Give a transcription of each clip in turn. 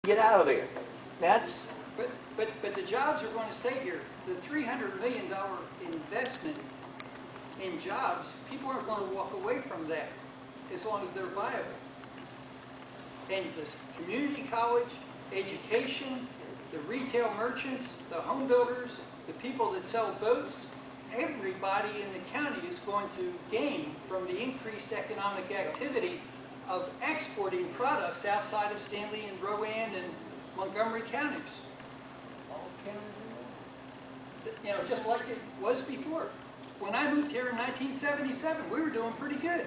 Get out of there. That's But the jobs are going to stay here. The $300 million investment in jobs, people aren't going to walk away from that as long as they're viable. And this community college, education, the retail merchants, the home builders, the people that sell boats, everybody in the county is going to gain from the increased economic activity of exporting products outside of Stanley and Rowan and Montgomery counties. You know, just like it was before. When I moved here in 1977, we were doing pretty good.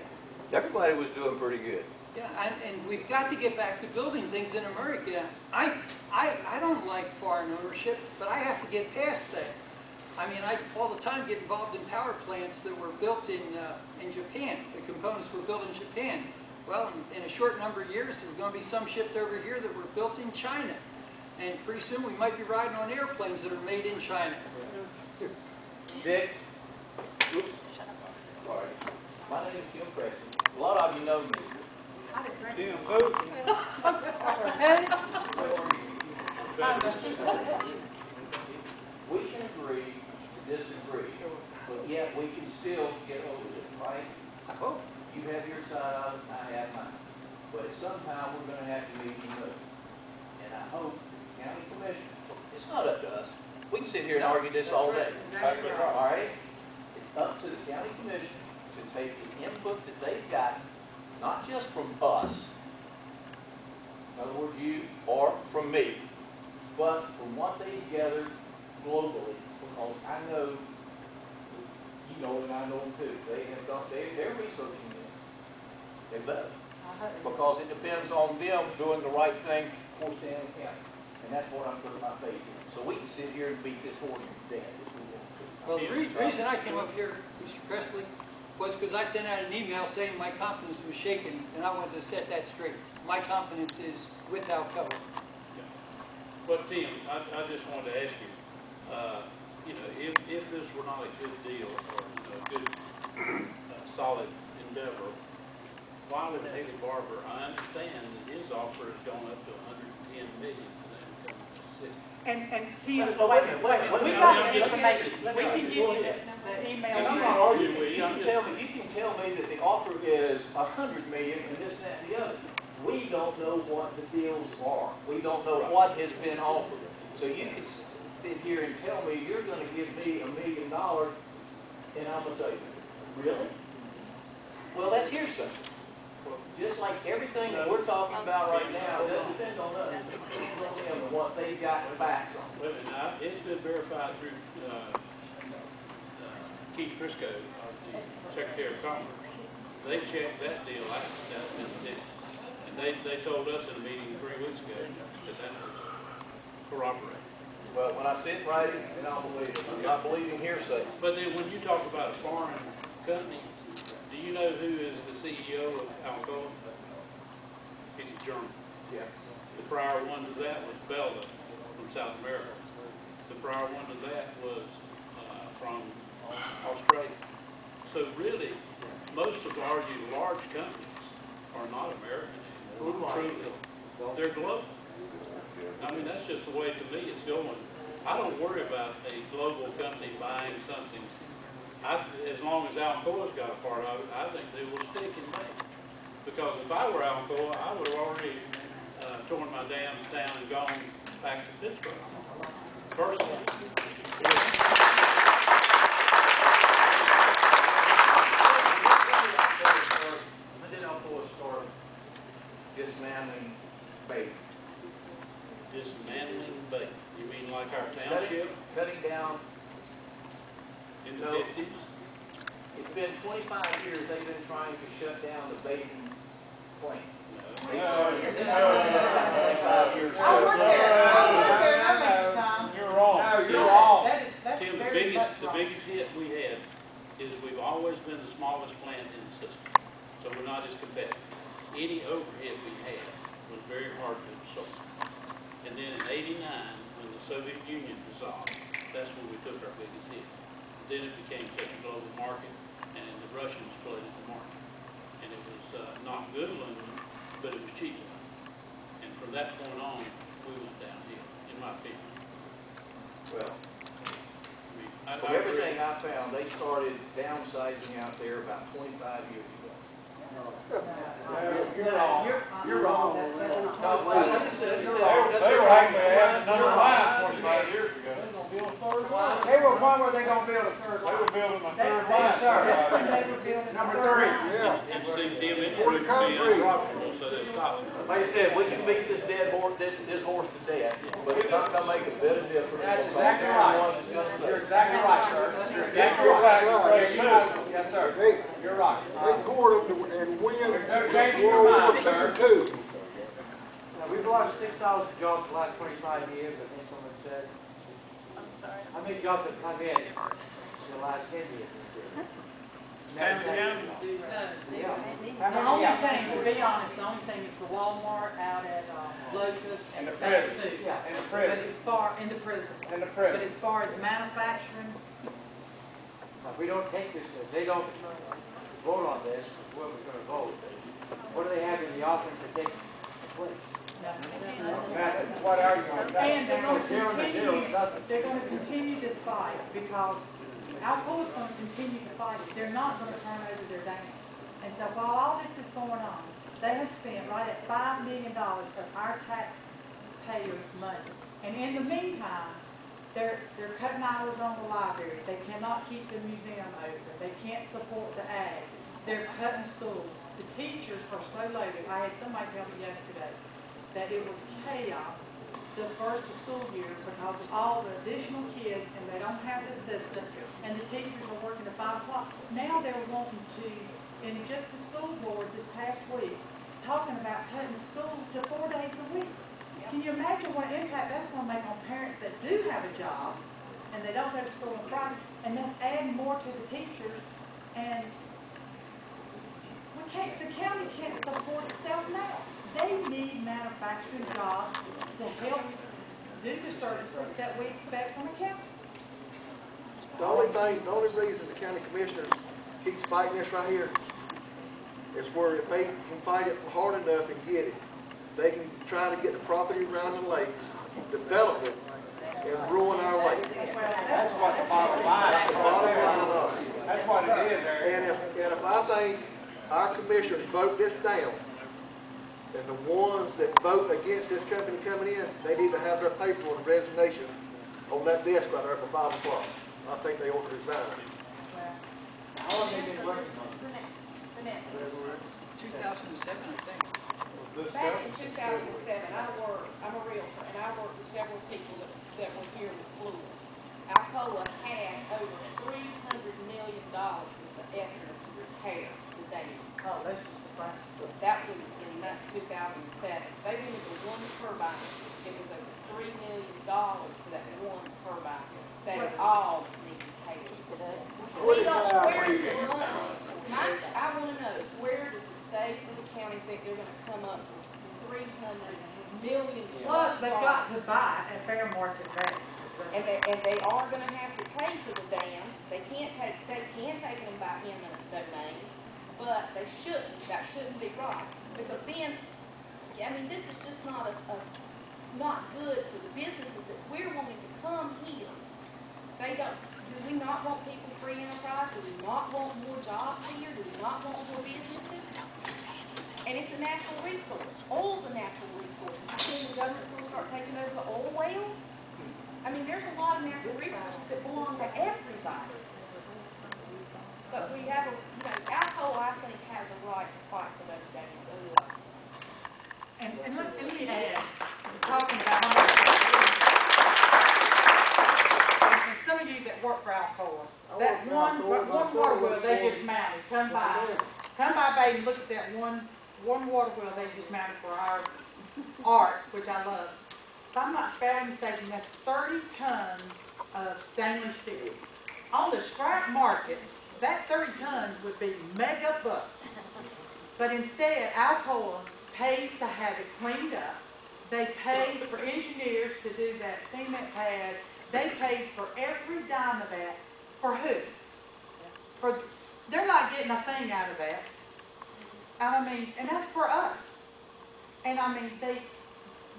everybody was doing pretty good. Yeah, and we've got to get back to building things in America. I don't like foreign ownership, but I have to get past that. I mean, I all the time get involved in power plants that were built in Japan. The components were built in Japan. Well, in a short number of years, there's going to be some shipped over here that were built in China. And pretty soon we might be riding on airplanes that are made in China. Dick? Oops. Sorry. My name is Jim Preston. A lot of you know me. Do you vote? I'm sorry. We can agree to disagree, but yet we can still get over this, right? I hope. You have your side of it, I have mine. But at some time, we're going to have to meet and move. And I hope the county commission, it's not up to us. We can sit here and argue this all day. All right? It's up to the county commission to take the input that they've gotten, not just from us, in other words, you, or from me, but from what they've gathered globally, because I know, you know, and I know them too. They have done, they're researching this. They better. Because it depends on them doing the right thing for Stanley County. And that's what I'm putting my faith in. So we can sit here and beat this horse to death if we want to. Well, the reason I came up here, Mr. Presley, was because I sent out an email saying my confidence was shaken, and I wanted to set that straight. My confidence is with Alcoa. But Tim, I just wanted to ask you, you know, if this were not a good deal or a good, solid endeavor, why would Haley Barbour? I understand that his offer has gone up to $110 million for them to come to the city. And Tim, Wait a minute. we got the information. We can give you the email. I'm not arguing with you. You can tell me that the offer is $100 million and this, that, and the other. We don't know what the deals are. We don't know what has been offered. So you can sit here and tell me you're going to give me $1 million, and I'm going to say, really? Well, that's hearsay. Just like everything that we're talking about right now doesn't depend on us. It depends on them and what they've got the facts on. Well, now, it's been verified through Keith Briscoe, the Secretary of Commerce. They checked that deal out. And they told us in a meeting 3 weeks ago that that's corroborated. Well, when I sit right in, then I'll believe it. I'm not believing hearsay. But then when you talk about a foreign company, do you know who is the CEO of Alcoa? He's German. Yeah. The prior one to that was Belda from South America. The prior one to that was from Australia. So really, most of our large companies are not American anymore. Truly, they're global. I mean, that's just the way to me it's going. I don't worry about a global company buying something. As long as Alcoa's got a part of it, I think they will stick and make. Because if I were Alcoa, I would have already torn my dams down and gone back to Pittsburgh. Personally. When did Alcoa start dismantling bait? Dismantling bait. You mean like our township? Cutting down. In the 50s? It's been 25 years they've been trying to shut down the baiting plant. No. They started 25 years ago. I worked there, and I make it, Tom. You're wrong. No, You're wrong. That's Tim, very much the wrong. biggest hit we had is we've always been the smallest plant in the system. So we're not as competitive. Any overhead we had was very hard to absorb. And then in '89, when the Soviet Union dissolved, that's when we took our biggest hit. Then it became such a global market, and the Russians flooded the market. And it was not good aluminum, but it was cheap aluminum. And from that point on, we went downhill, in my opinion. Well, I mean, I from agree. everything I found, they started downsizing out there about 25 years ago. You're wrong. You're wrong. No, like I said, They were actually having another line 25 years ago. They were one where they gonna build a third line. They were building a third line. That's when they were building. Number the third 3. line. Yeah. And see, them improving being profitable, so they stopped. I said, we can beat this dead horse, this horse to death, but it's not gonna make a bit of difference. That's It's exactly everyone's right. gonna say. You're exactly right, sir. You're exactly right. You know, yes, sir. They, You're right. they poured them and win There's no changing your World War mind, sir. II. We've lost 6,000 jobs in the last 25 years, I think someone said. I'm sorry. How many jobs have come in the last 10 years? The only thing, to be honest, the only thing is the Walmart out at Locust And the fast prison. food. Yeah, and the But prison. as far, in the prison. And the But prison. as far as manufacturing, If we don't take this, if they don't vote on this, whoever's going to vote, what do they have in the offering to take place? Nothing. What are you gonna do? and they're gonna Zero to zero, continue, nothing. they're gonna continue this fight because Alcoa's gonna continue to fight it. They're not gonna turn over their dam. And so while all this is going on, they have spent right at $5 million of our taxpayers' money. And in the meantime, they're cutting hours on the library. They cannot keep the museum open. They can't support the ag. They're cutting schools. The teachers are so loaded. I had somebody tell me yesterday that it was chaos the first school year because of all the additional kids and they don't have the assistants and the teachers are working at 5 o'clock. Now they're wanting to, in just the school board this past week, talking about cutting schools to 4 days a week. Can you imagine what impact that's going to make on parents that do have a job and they don't go to school on Friday? And that's adding more to the teachers. And the county can't support itself now. They need manufacturing jobs to help do the services that we expect from a county. The only reason the county commissioner keeps fighting this right here is where if they can fight it hard enough and get it, they can try to get the property around the lakes, develop it, and ruin our lake. That's what the bottom line is. That's what it is, Eric. And if I think our commissioners vote this down, and the ones that vote against this company coming in, they need to have their paper on resignation on that desk right there at 5 o'clock. I think they ought to resign. How long have they been working on it? Vanessa, 2007, I think. back in 2007, I'm a realtor, and I worked with several people that were here with Fluor. Alcoa had over $300 million was the estimate to repair the dams. Oh, that's just a fact. That was in 2007. They rented the one turbine. It was over $3 million for that one turbine. They all need repairs. We don't, where is the money? I want to know, where does the state or the county think they're going to come up with $300 million? Plus, they've got to buy at fair market value. And they are going to have to pay for the dams. They can take them back in the domain, but they shouldn't. That shouldn't be right. Because then, I mean, this is just not not good for the businesses that we're wanting to come here. They don't. Do we not want people free enterprise? Do we not want more jobs here? Do we not want more businesses? And it's a natural resource. Oil's a natural resource. Is it the government's going to start taking over the oil wells? I mean, there's a lot of natural resources that belong to everybody. But we have Alcoa, I think, has a right to fight for those dams. And let me add, talking about how much, and some of you that work for Alcoa, that one water well they just mounted, come by, baby, and look at that one water well they just mounted for our art, which I love. If I'm not mistaken, that's 30 tons of stainless steel. On the scrap market, that 30 tons would be mega bucks. But instead, Alcoa pays to have it cleaned up. They pay for engineers to do that cement pad. They paid for every dime of that. For who? They're not getting a thing out of that. And I mean, and that's for us. And I mean,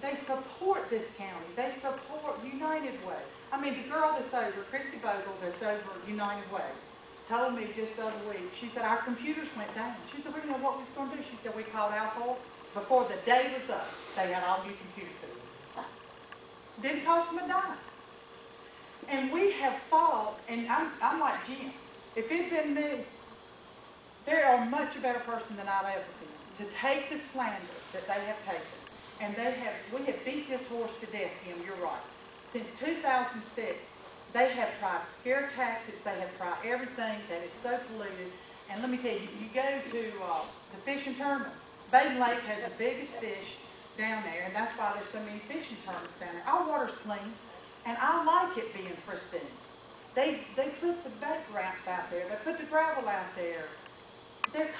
they support this county. They support United Way. I mean, the girl that's over, Christy Bogle, that's over United Way, told me just the other week, she said, our computers went down. She said, we didn't know what we was going to do. She said, we called Alcoa. Before the day was up, they had all new computer systems. Didn't cost them a dime. And we have fought, and I'm like Jim. If it had been me, they are a much better person than I've ever been to take the slander that they have taken. And we have beat this horse to death, Jim, you're right. Since 2006, they have tried scare tactics, they have tried everything that is so polluted. And let me tell you, you go to the fishing tournament, Baden Lake has the biggest fish down there, and that's why there's so many fishing tournaments down there. Our water's clean, and I like it being pristine. They put the boat ramps out there, they put the gravel out there. They're